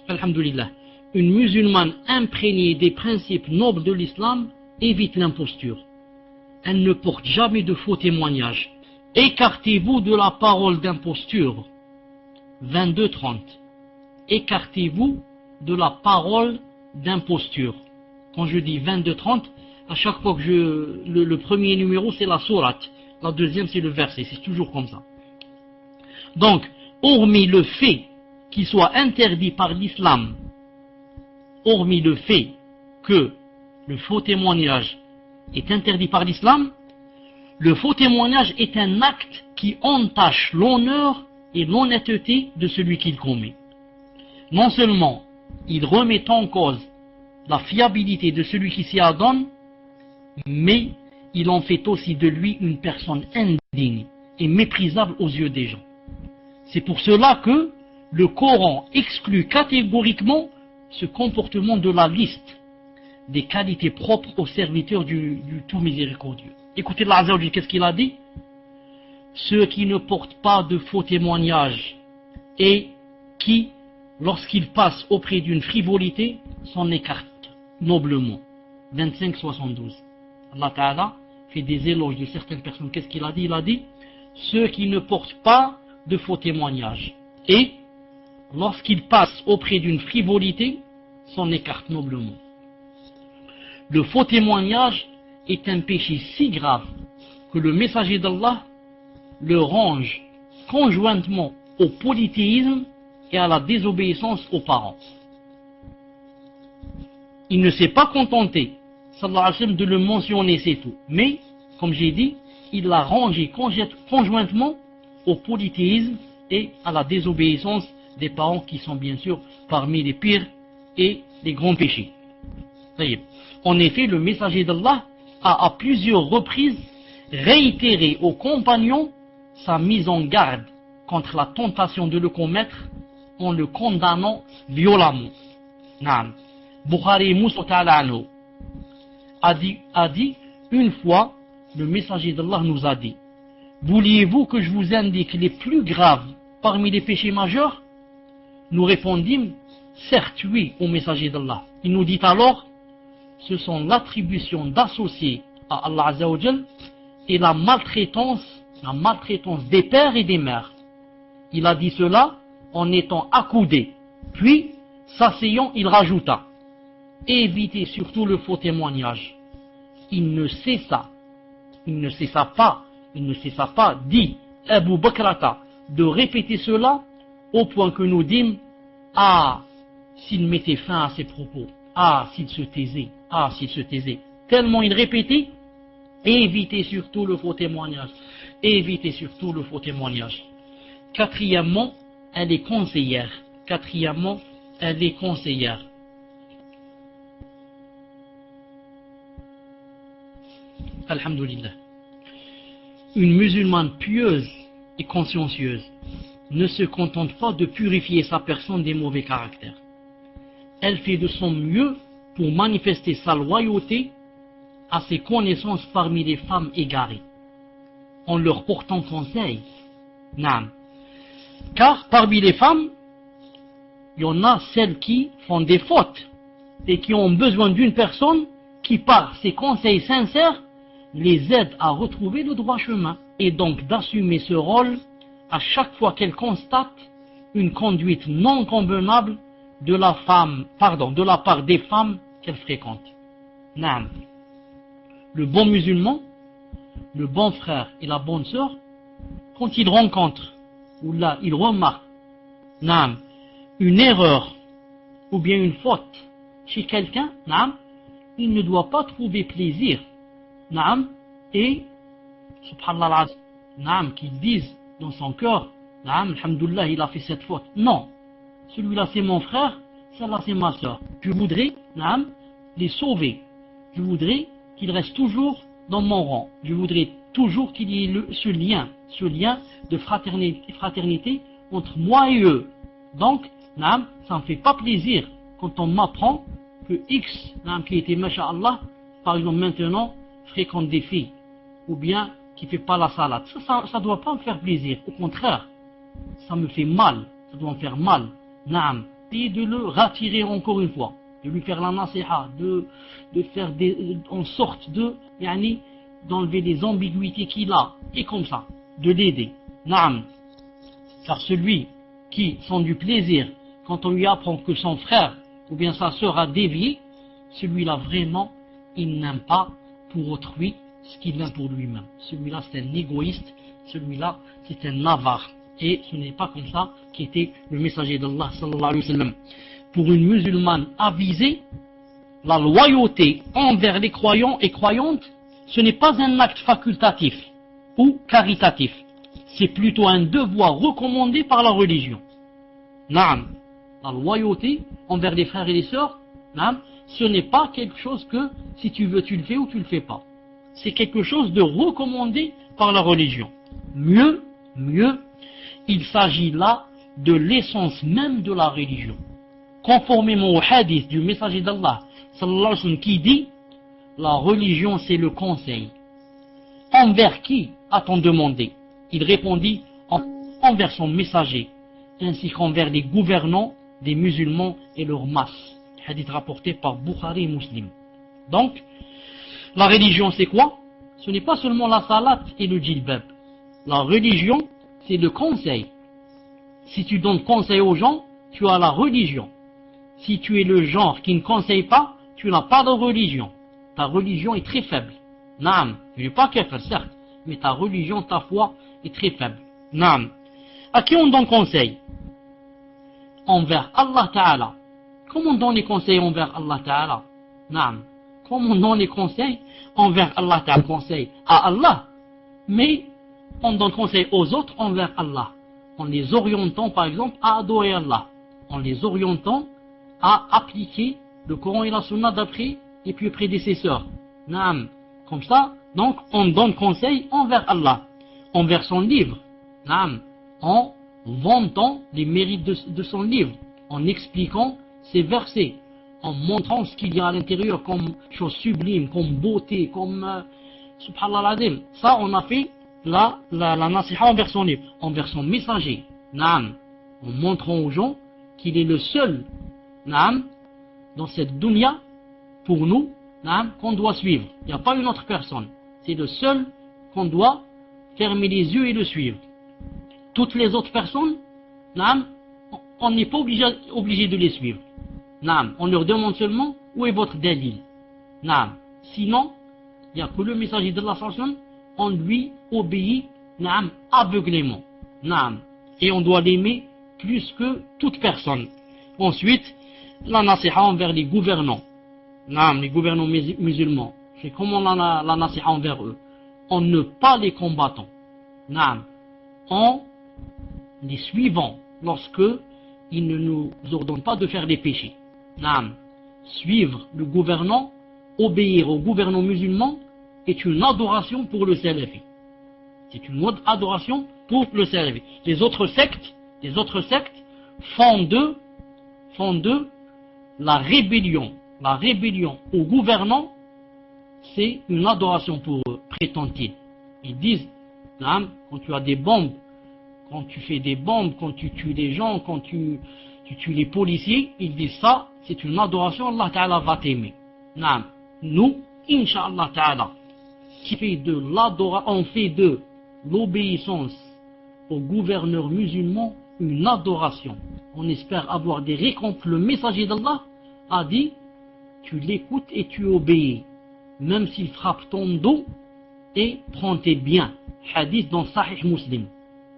S1: Alhamdulillah. Une musulmane imprégnée des principes nobles de l'islam évite l'imposture. Elle ne porte jamais de faux témoignages. Écartez-vous de la parole d'imposture. 22-30. Écartez-vous de la parole d'imposture. Quand je dis 22-30, à chaque fois que le premier numéro c'est la sourate, la deuxième c'est le verset, c'est toujours comme ça. Donc, hormis le fait qu'il soit interdit par l'islam, hormis le fait que le faux témoignage est interdit par l'islam, le faux témoignage est un acte qui entache l'honneur et l'honnêteté de celui qui le commet. Non seulement il remet en cause la fiabilité de celui qui s'y adonne, mais il en fait aussi de lui une personne indigne et méprisable aux yeux des gens. C'est pour cela que le Coran exclut catégoriquement ce comportement de la liste des qualités propres aux serviteurs du tout miséricordieux. Écoutez Allah Azza wa Jalla, qu'est-ce qu'il a dit? Ceux qui ne portent pas de faux témoignages et qui, lorsqu'ils passent auprès d'une frivolité, s'en écartent noblement. 25-72. Allah Ta'ala fait des éloges de certaines personnes. Qu'est-ce qu'il a dit? Il a dit ceux qui ne portent pas de faux témoignages et lorsqu'ils passent auprès d'une frivolité, s'en écartent noblement. Le faux témoignage est un péché si grave que le messager d'Allah le range conjointement au polythéisme et à la désobéissance aux parents. Il ne s'est pas contenté, sallallahu alayhi wa sallam, de le mentionner, c'est tout. Mais, comme j'ai dit, il l'a rangé conjointement au polythéisme et à la désobéissance des parents qui sont bien sûr parmi les pires et les grands péchés. En effet, le messager d'Allah a à plusieurs reprises réitéré aux compagnons sa mise en garde contre la tentation de le commettre en le condamnant violemment. Bukhari Moussa a dit une fois, le messager d'Allah nous a dit: vouliez-vous que je vous indique les plus graves parmi les péchés majeurs? Nous répondîmes: certes oui, au messager d'Allah. Il nous dit alors: ce sont l'attribution d'associés à Allah Azza wa Jal et la maltraitance des pères et des mères. Il a dit cela en étant accoudé. Puis, s'asseyant, il rajouta: évitez surtout le faux témoignage. Il ne cessa pas, dit Abu Bakrata, de répéter cela au point que nous dîmes: ah, s'il mettait fin à ses propos, ah, s'il se taisait, tellement il répétait: évitez surtout le faux témoignage, évitez surtout le faux témoignage. Quatrièmement, elle est conseillère. Alhamdulillah. Une musulmane pieuse et consciencieuse ne se contente pas de purifier sa personne des mauvais caractères. Elle fait de son mieux pour manifester sa loyauté à ses connaissances parmi les femmes égarées, en leur portant conseil. Car parmi les femmes, il y en a celles qui font des fautes et qui ont besoin d'une personne qui, par ses conseils sincères, les aide à retrouver le droit chemin, et donc d'assumer ce rôle à chaque fois qu'elle constate une conduite non convenable de la part des femmes qu'elle fréquente. Le bon musulman, le bon frère et la bonne sœur, quand ils rencontrent ou là ils remarquent une erreur ou bien une faute chez quelqu'un, il ne doit pas trouver plaisir, et subhanallah, qu'il dise dans son cœur, alhamdoulilah, il a fait cette faute. Non, celui-là c'est mon frère, celle-là c'est ma soeur. Je voudrais les sauver. Je voudrais qu'ils restent toujours dans mon rang. Je voudrais toujours qu'il y ait ce lien de fraternité entre moi et eux. Donc, ça ne me fait pas plaisir quand on m'apprend que X, qui était masha'Allah, par exemple maintenant, fréquente des filles, ou bien qui ne fait pas la salade. Ça ne doit pas me faire plaisir. Au contraire, ça me fait mal. Ça doit me faire mal. Et de le ratirer encore une fois. De lui faire la nasiha, de faire en sorte d'enlever les ambiguïtés qu'il a. Et comme ça, de l'aider. Car celui qui sent du plaisir quand on lui apprend que son frère ou bien sa sœur a dévié, celui-là vraiment, il n'aime pas pour autrui ce qu'il aime pour lui-même. Celui-là c'est un égoïste, celui-là c'est un avare. Et ce n'est pas comme ça qu'était le messager d'Allah sallallahu alayhi wa sallam. Pour une musulmane avisée, la loyauté envers les croyants et croyantes, ce n'est pas un acte facultatif ou caritatif. C'est plutôt un devoir recommandé par la religion. La loyauté envers les frères et les sœurs, ce n'est pas quelque chose que si tu veux tu le fais ou tu le fais pas. C'est quelque chose de recommandé par la religion. Mieux, il s'agit là de l'essence même de la religion. Conformément au hadith du messager d'Allah sallallahu alayhi wa sallam qui dit, la religion c'est le conseil. Envers qui a-t-on demandé? Il répondit, envers son messager, ainsi qu'envers les gouvernants des musulmans et leurs masses. Hadith rapporté par Bukhari et Muslim. Donc, la religion c'est quoi? Ce n'est pas seulement la salat et le djilbab. La religion c'est le conseil. Si tu donnes conseil aux gens, tu as la religion. Si tu es le genre qui ne conseille pas, tu n'as pas de religion. Ta religion est très faible. Naam, je ne dis pas kafir, certes, mais ta religion, ta foi est très faible. Naam. À qui on donne conseil? Envers Allah Ta'ala. Comment on donne les conseils envers Allah Ta'ala? Naam. Comment on donne les conseils envers Allah Ta'ala? Conseil à Allah. Mais on donne conseil aux autres envers Allah. En les orientant, par exemple, à adorer Allah. En les orientant à appliquer le Coran et la Sunna d'après les plus prédécesseurs. Naam. Comme ça, donc, on donne conseil envers Allah, envers son livre. Naam. En vantant les mérites de son livre, en expliquant ses versets, en montrant ce qu'il y a à l'intérieur comme chose sublime, comme beauté, comme subhanallah azim. Ça, on a fait la nasiha envers son livre, envers son messager. Naam. En montrant aux gens qu'il est le seul, naam, dans cette dunya, pour nous, naam, qu'on doit suivre. Il n'y a pas une autre personne. C'est le seul qu'on doit fermer les yeux et le suivre. Toutes les autres personnes, naam, on n'est pas obligé de les suivre. Naam, on leur demande seulement où est votre dalil. Naam. Sinon, il n'y a que le messager de Allah, on lui obéit, naam, aveuglément. Naam. Et on doit l'aimer plus que toute personne. Ensuite, la nasiha envers les gouvernants. Naam, les gouvernants musulmans. C'est comment la nasiha envers eux? En ne pas les combattant. Naam. En les suivant lorsque ils ne nous ordonnent pas de faire des péchés. Naam. Suivre le gouvernant, obéir au gouvernant musulman est une adoration pour le salafi. C'est une adoration pour le salafi. Les autres sectes font de la rébellion. La rébellion au gouvernant, c'est une adoration pour eux, prétend-ils. Ils disent, quand tu as des bombes, quand tu fais des bombes, quand tu tues des gens, quand tu tues les policiers, ils disent ça, c'est une adoration, Allah Ta'ala va t'aimer. Nous, Inch'Allah Ta'ala, on fait de l'obéissance au gouverneur musulman une adoration. On espère avoir des récompenses. Le messager d'Allah a dit, tu l'écoutes et tu obéis, même s'il frappe ton dos et prend tes biens. Hadith dans Sahih Muslim.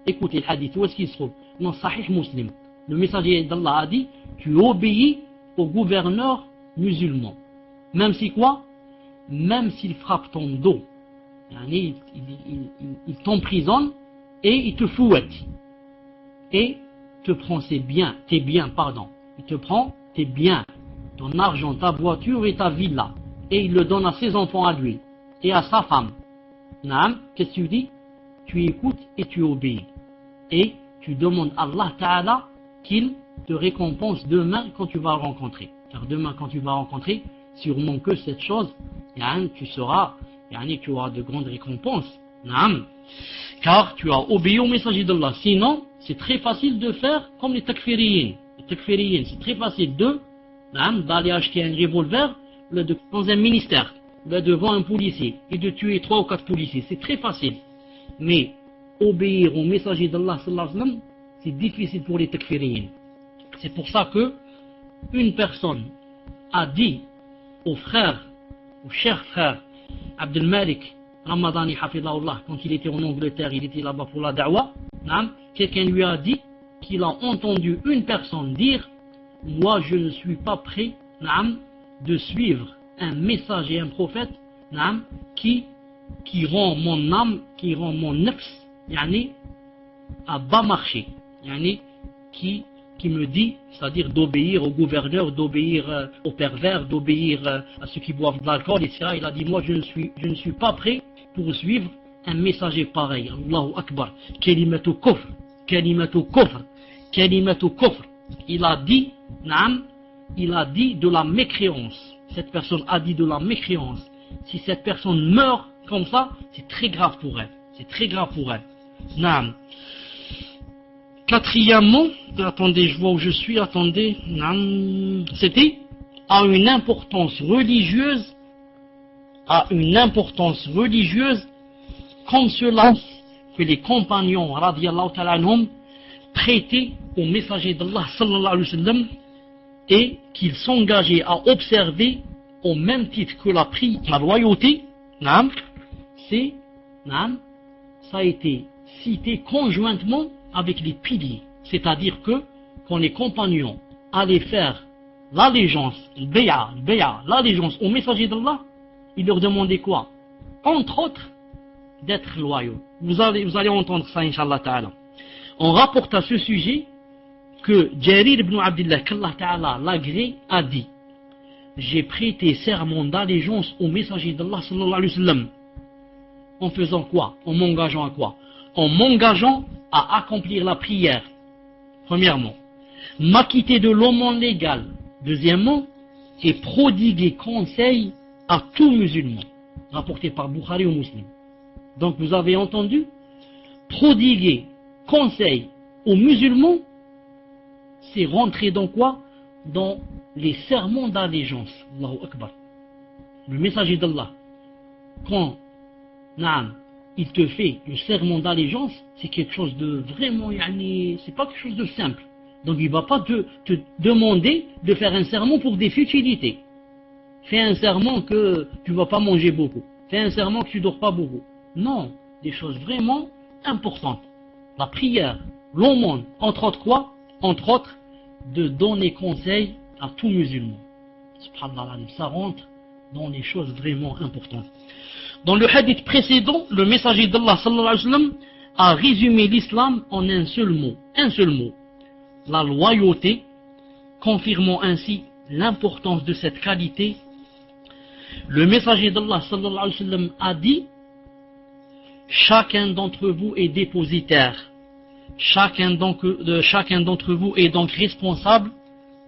S1: Écoutez le hadith, où est-ce qu'il se trouve? Dans Sahih Muslim. le messager d'Allah a dit, tu obéis au gouverneur musulman. Même si quoi? Même s'il frappe ton dos. Il t'emprisonne et il te fouette. Et te prend tes biens, pardon. Il te prend tes biens, ton argent, ta voiture et ta villa. Et il le donne à ses enfants à lui et à sa femme. Naam, qu'est-ce que tu dis? Tu écoutes et tu obéis. Et tu demandes à Allah Ta'ala qu'il te récompense demain quand tu vas le rencontrer. Car demain quand tu vas rencontrer, sûrement que cette chose, tu auras de grandes récompenses. Naam. Car tu as obéi au messager d'Allah. Sinon, c'est très facile de faire comme les takfiriyin. Les takfiriyin, c'est très facile d'aller acheter un revolver dans un ministère, devant un policier, et de tuer 3 ou 4 policiers. C'est très facile. Mais obéir au messager d'Allah, c'est difficile pour les takfiriyin. C'est pour ça que une personne a dit au cher frère Abdel Malik Ramadani Hafidahullah, quand il était en Angleterre, il était là-bas pour la da'wah, quelqu'un lui a dit qu'il a entendu une personne dire, moi je ne suis pas prêt de suivre un message et un prophète qui rend mon âme, qui rend mon nafs à bas marché, qui me dit, c'est-à-dire d'obéir au gouverneur, d'obéir aux pervers, d'obéir à ceux qui boivent de l'alcool, etc. Il a dit, moi je ne suis pas prêt pour suivre un messager pareil. Allahu Akbar. Kalimatu kufr, kalimatu kufr, kalimatu kufr. Il a dit de la mécréance. Cette personne a dit de la mécréance. Si cette personne meurt comme ça, c'est très grave pour elle. C'est très grave pour elle. Naam. Quatrièmement, attendez, je vois où je suis, attendez, c'était à une importance religieuse, comme cela que les compagnons, radiyallahu ta'ala anhum, prêtaient au messager d'Allah, sallallahu alayhi wa sallam, et qu'ils s'engageaient à observer au même titre que la loyauté, ça a été cité conjointement avec les piliers, c'est-à-dire que quand les compagnons allaient faire l'allégeance, l'allégeance au messager d'Allah, ils leur demandaient quoi? Entre autres, d'être loyaux. Vous allez entendre ça, Inch'Allah Ta'ala. On rapporte à ce sujet que Jarir ibn Abdullah, qu'Allah Ta'ala l'agrée, a dit, j'ai prêté serment d'allégeance au messager d'Allah sallallahu alayhi wa sallam. En faisant quoi? En m'engageant à quoi? En m'engageant à accomplir la prière, premièrement, m'acquitter de l'aumône légale, deuxièmement, et prodiguer conseil à tout musulman, rapporté par Bukhari ou Muslim. Donc vous avez entendu, prodiguer conseil aux musulmans, c'est rentrer dans quoi? Dans les sermons d'allégeance. Allahu Akbar. Le messager d'Allah, quand il te fait le serment d'allégeance, c'est quelque chose de vraiment, c'est pas quelque chose de simple. Donc il ne va pas te demander de faire un serment pour des futilités. Fais un serment que tu ne vas pas manger beaucoup. Fais un serment que tu ne dors pas beaucoup. Non, des choses vraiment importantes. La prière, l'aumône, entre autres quoi? Entre autres, de donner conseil à tout musulman. Subhanallah, ça rentre dans les choses vraiment importantes. Dans le hadith précédent, le messager d'Allah sallallahu alayhi wa sallam a résumé l'islam en un seul mot, la loyauté, confirmant ainsi l'importance de cette qualité. Le messager d'Allah sallallahu alayhi wa sallam a dit, chacun d'entre vous est dépositaire, chacun d'entre vous est donc responsable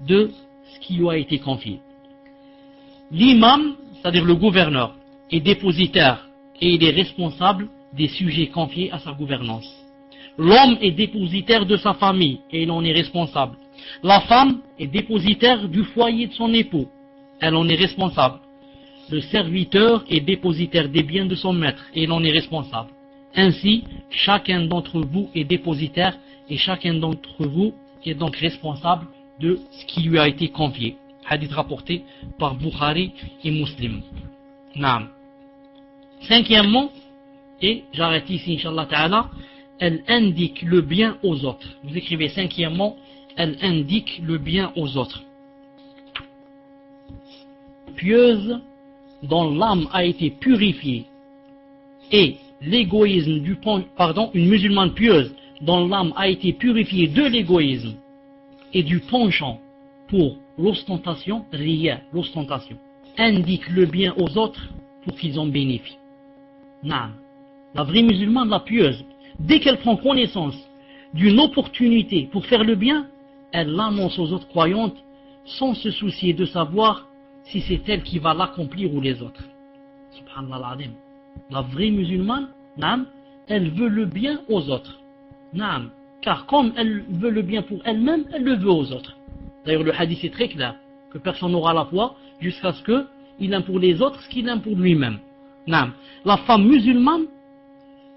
S1: de ce qui lui a été confié. L'imam, c'est-à-dire le gouverneur, est dépositaire et il est responsable des sujets confiés à sa gouvernance. L'homme est dépositaire de sa famille et il en est responsable. La femme est dépositaire du foyer de son époux, elle en est responsable. Le serviteur est dépositaire des biens de son maître et il en est responsable. Ainsi, chacun d'entre vous est dépositaire et chacun d'entre vous est donc responsable de ce qui lui a été confié. Hadith rapporté par Bukhari et Muslim. Naam. Cinquièmement, et j'arrête ici, Inch'Allah Ta'ala, elle indique le bien aux autres. Vous écrivez cinquièmement, elle indique le bien aux autres. Pieuse dont l'âme a été purifiée et l'égoïsme une musulmane pieuse dont l'âme a été purifiée de l'égoïsme et du penchant pour l'ostentation, l'ostentation, indique le bien aux autres pour qu'ils en bénéficient. Non. La vraie musulmane, la pieuse, dès qu'elle prend connaissance d'une opportunité pour faire le bien, elle l'annonce aux autres croyantes sans se soucier de savoir si c'est elle qui va l'accomplir ou les autres. Subhanallah al-Azim. La vraie musulmane, naam, elle veut le bien aux autres. Naam, car comme elle veut le bien pour elle-même, elle le veut aux autres. D'ailleurs, le hadith est très clair, que personne n'aura la foi jusqu'à ce qu'il aime pour les autres ce qu'il aime pour lui-même. Naam. La femme musulmane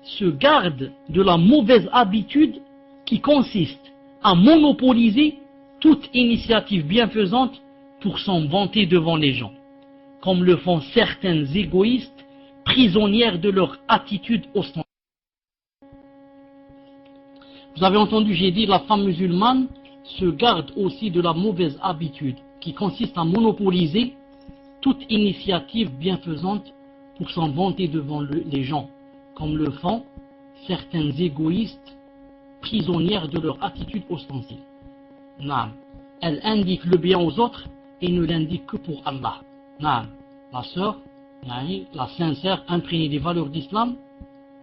S1: se garde de la mauvaise habitude qui consiste à monopoliser toute initiative bienfaisante pour s'en vanter devant les gens, comme le font certaines égoïstes prisonnières de leur attitude ostentatoire. Vous avez entendu, j'ai dit, la femme musulmane se garde aussi de la mauvaise habitude qui consiste à monopoliser toute initiative bienfaisante pour s'en vanter devant les gens, comme le font certaines égoïstes prisonnières de leur attitude ostensive. Naam. Elle indique le bien aux autres et ne l'indique que pour Allah. Naam. La sœur, la sincère, imprégnée des valeurs d'islam,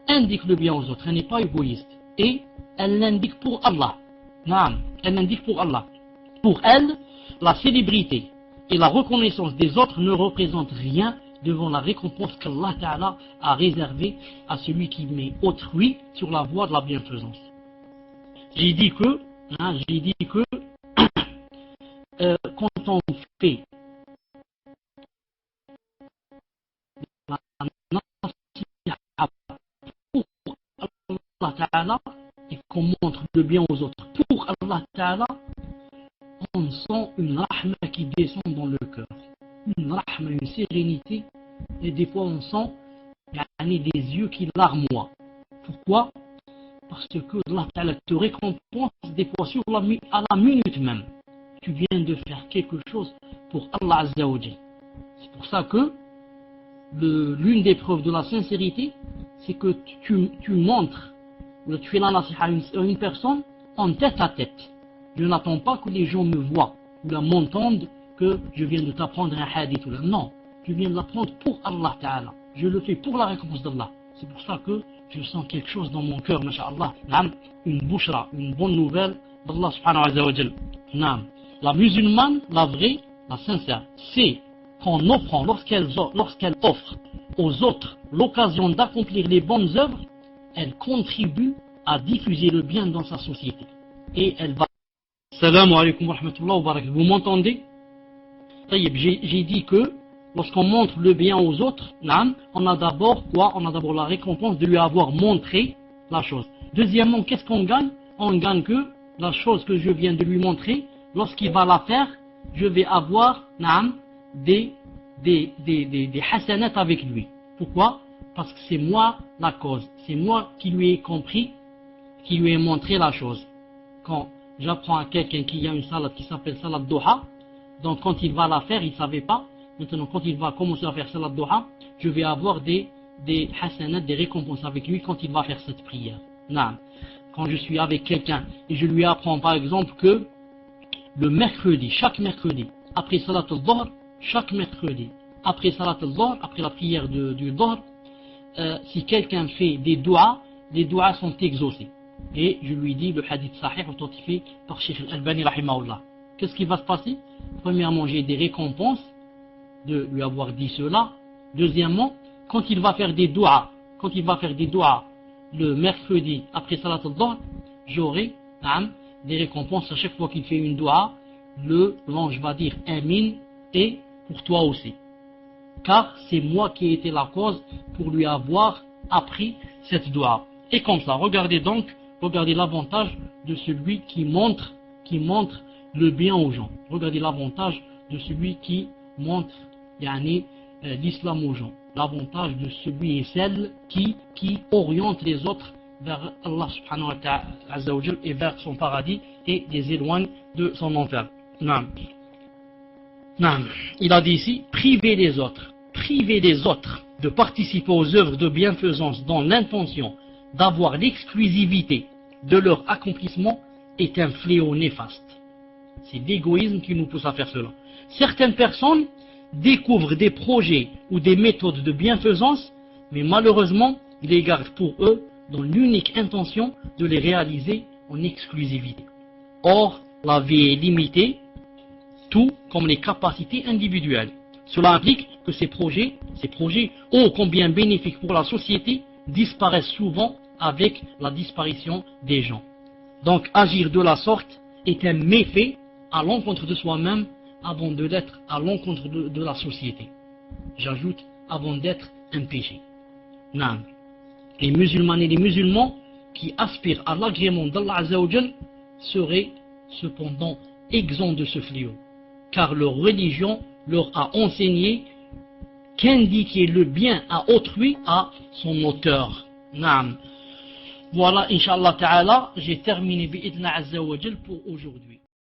S1: indique le bien aux autres. Elle n'est pas égoïste. Et elle l'indique pour Allah. Naam. Elle l'indique pour Allah. Pour elle, la célébrité et la reconnaissance des autres ne représentent rien devant la récompense qu'Allah Ta'ala a réservée à celui qui met autrui sur la voie de la bienfaisance. J'ai dit que quand on fait la nasiha pour Allah Ta'ala et qu'on montre le bien aux autres pour Allah Ta'ala, on sent une rahma qui descend dans le cœur, une rahma, une sérénité, et des fois on sent des yeux qui larmoient. Pourquoi? Parce que Allah Ta'ala te récompense des fois à la minute même. Tu viens de faire quelque chose pour Allah Azza wa Jal. C'est pour ça que l'une des preuves de la sincérité, c'est que tu montres, ou tu fais la nasiha à une personne en tête à tête. Je n'attends pas que les gens me voient ou m'entendent que je viens de t'apprendre un hadith. Non, je viens de l'apprendre pour Allah Ta'ala. Je le fais pour la récompense d'Allah. C'est pour ça que je sens quelque chose dans mon cœur, masha'Allah. Une bouchra, une bonne nouvelle d'Allah subhanahu wa ta'ala. La musulmane, la vraie, la sincère, c'est qu'en offrant, lorsqu'elle offre aux autres l'occasion d'accomplir les bonnes œuvres, elle contribue à diffuser le bien dans sa société. Et elle va... Salam alaikum wa rahmatullah wa barakatuh. Vous m'entendez? J'ai dit que lorsqu'on montre le bien aux autres, on a d'abord quoi? On a d'abord la récompense de lui avoir montré la chose. Deuxièmement, qu'est-ce qu'on gagne? On gagne que la chose que je viens de lui montrer, lorsqu'il va la faire, je vais avoir des hasanat avec lui. Pourquoi? Parce que c'est moi la cause. C'est moi qui lui ai compris, qui lui ai montré la chose. Quand j'apprends à quelqu'un qu'il y a une salade qui s'appelle salade doha, donc quand il va la faire, il ne savait pas. Maintenant, quand il va commencer à faire salade doha, je vais avoir des hasanat, des récompenses avec lui quand il va faire cette prière. Quand je suis avec quelqu'un et je lui apprends par exemple que le mercredi, chaque mercredi, après salat al-dhuhr, chaque mercredi, après salat al-dhuhr, après la prière du dhuhr, si quelqu'un fait des doigts, les doigts sont exaucés. Et je lui dis le hadith sahih authentifié par Cheikh Al-Albani rahimahullah. Qu'est-ce qui va se passer? Premièrement, j'ai des récompenses de lui avoir dit cela. Deuxièmement, quand il va faire des doigts, le mercredi après salat al-dhuhr, j'aurai des récompenses à chaque fois qu'il fait une doua. L'ange va dire Amin, et pour toi aussi. Car c'est moi qui ai été la cause pour lui avoir appris cette doua. Et comme ça, regardez l'avantage de celui qui montre le bien aux gens. Regardez l'avantage de celui qui montre l'islam aux gens. L'avantage de celui et celle qui oriente les autres vers Allah subhanahu wa ta'ala et vers son paradis et les éloigne de son enfer. Naam. Naam. Il a dit ici, privez les autres de participer aux œuvres de bienfaisance dans l'intention d'avoir l'exclusivité de leur accomplissement est un fléau néfaste. C'est l'égoïsme qui nous pousse à faire cela. Certaines personnes découvrent des projets ou des méthodes de bienfaisance, mais malheureusement, ils les gardent pour eux dans l'unique intention de les réaliser en exclusivité. Or, la vie est limitée, tout comme les capacités individuelles. Cela implique que ces projets, ô combien bénéfiques pour la société, disparaissent souvent avec la disparition des gens. Donc, agir de la sorte est un méfait à l'encontre de soi-même avant de l'être à l'encontre de la société. J'ajoute, avant d'être un péché. Non. Les musulmanes et les musulmans qui aspirent à l'agrément d'Allah Azza wa Jal seraient cependant exempts de ce fléau, car leur religion leur a enseigné qu'indiquer le bien à autrui à son auteur. Naam. Voilà, Inch'Allah Ta'ala, j'ai terminé bi'idna Azza wa Jal pour aujourd'hui.